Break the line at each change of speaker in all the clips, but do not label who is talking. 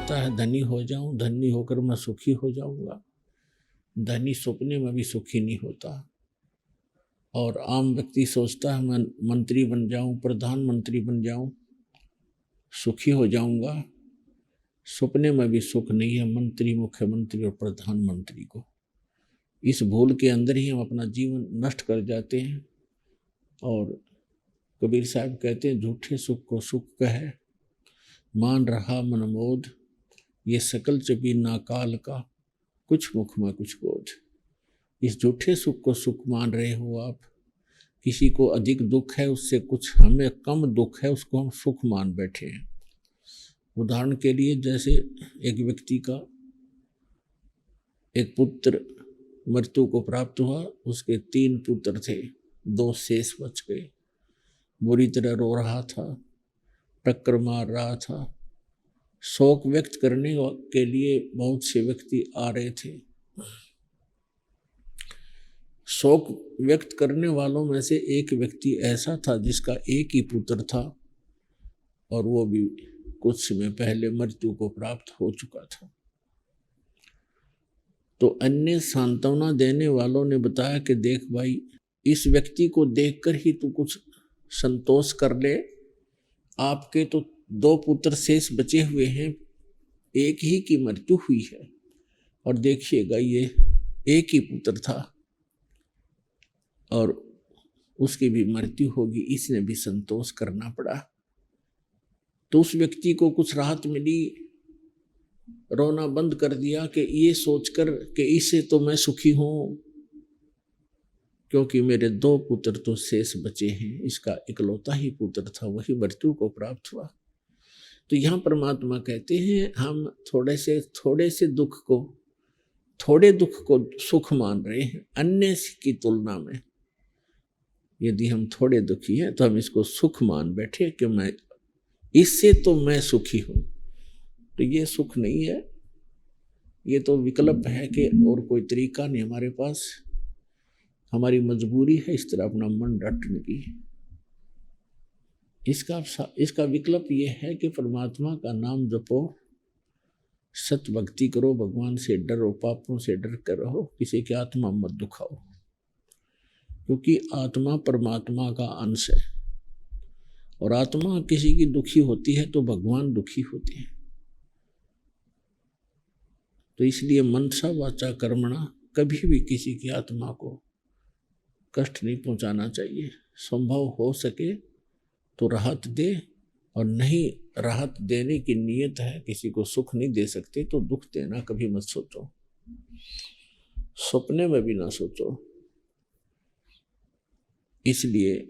चाहता है धनी हो जाऊं, धनी होकर मैं सुखी हो जाऊंगा। धनी सपने में भी सुखी नहीं होता। और आम व्यक्ति सोचता है मैं मंत्री बन जाऊं, प्रधानमंत्री बन जाऊं, सुखी हो जाऊंगा। सपने में भी सुख नहीं है मंत्री, मुख्यमंत्री और प्रधानमंत्री को। इस भूल के अंदर ही हम अपना जीवन नष्ट कर जाते हैं। और कबीर साहब कहते हैं, झूठे सुख को सुख कहे, मान रहा मनमोद, ये सकल चबी ना काल का, कुछ मुख में कुछ बोझ। इस झूठे सुख को सुख मान रहे हो आप। किसी को अधिक दुख है, उससे कुछ हमें कम दुख है, उसको हम सुख मान बैठे हैं। उदाहरण के लिए, जैसे एक व्यक्ति का एक पुत्र मृत्यु को प्राप्त हुआ, उसके 3 पुत्र थे, 2 शेष बच गए। बुरी तरह रो रहा था, टक्कर मार रहा था। शोक व्यक्त करने के लिए बहुत से व्यक्ति आ रहे थे। शोक व्यक्त करने वालों में से एक व्यक्ति ऐसा था जिसका एक ही पुत्र था और वो भी कुछ समय पहले मृत्यु को प्राप्त हो चुका था। तो अन्य सांत्वना देने वालों ने बताया कि देख भाई, इस व्यक्ति को देखकर ही तू कुछ संतोष कर ले। आपके तो 2 पुत्र शेष बचे हुए हैं, एक ही की मृत्यु हुई है, और देखिएगा ये एक ही पुत्र था और उसकी भी मृत्यु होगी, इसने भी संतोष करना पड़ा। तो उस व्यक्ति को कुछ राहत मिली, रोना बंद कर दिया कि ये सोचकर कि इससे तो मैं सुखी हूं, क्योंकि मेरे 2 पुत्र तो शेष बचे हैं, इसका इकलौता ही पुत्र था, वही मृत्यु को प्राप्त हुआ। तो यहाँ परमात्मा कहते हैं, हम थोड़े से दुख को, थोड़े दुख को सुख मान रहे हैं अन्य की तुलना में। यदि हम थोड़े दुखी हैं तो हम इसको सुख मान बैठे कि मैं इससे तो मैं सुखी हूं। तो ये सुख नहीं है, ये तो विकल्प है कि और कोई तरीका नहीं हमारे पास। हमारी मजबूरी है इस तरह अपना मन रटने की। इसका विकल्प ये है कि परमात्मा का नाम जपो, सत भक्ति करो, भगवान से डरो, पापों से डर कर रहो, किसी की आत्मा मत दुखाओ, क्योंकि आत्मा परमात्मा का अंश है। और आत्मा किसी की दुखी होती है तो भगवान दुखी होते हैं। तो इसलिए मनसा वाचा कर्मणा, कभी भी किसी की आत्मा को कष्ट नहीं पहुंचाना चाहिए। संभव हो सके तो राहत दे, और नहीं राहत देने की नीयत है, किसी को सुख नहीं दे सकते तो दुख देना कभी मत सोचो, सपने में भी ना सोचो। इसलिए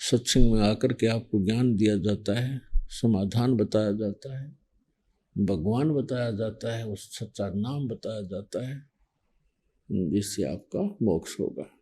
सत्संग में आकर के आपको ज्ञान दिया जाता है, समाधान बताया जाता है, भगवान बताया जाता है, उस सच्चा नाम बताया जाता है, जिससे आपका मोक्ष होगा।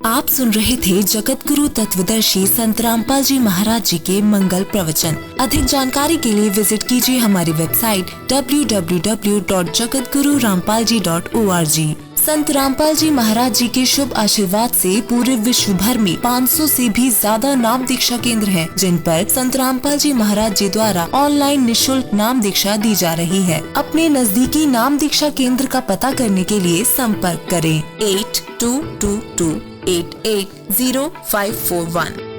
आप सुन रहे थे जगत गुरु तत्वदर्शी संत रामपाल जी महाराज जी के मंगल प्रवचन। अधिक जानकारी के लिए विजिट कीजिए हमारी वेबसाइट www.jagatgururampalji.org। संत रामपाल जी महाराज जी के शुभ आशीर्वाद से पूरे विश्व भर में 500 से भी ज्यादा नाम दीक्षा केंद्र हैं, जिन पर संत रामपाल जी महाराज जी द्वारा ऑनलाइन निशुल्क नाम दीक्षा दी जा रही है। अपने नजदीकी नाम दीक्षा केंद्र का पता करने के लिए संपर्क करें 8222880541।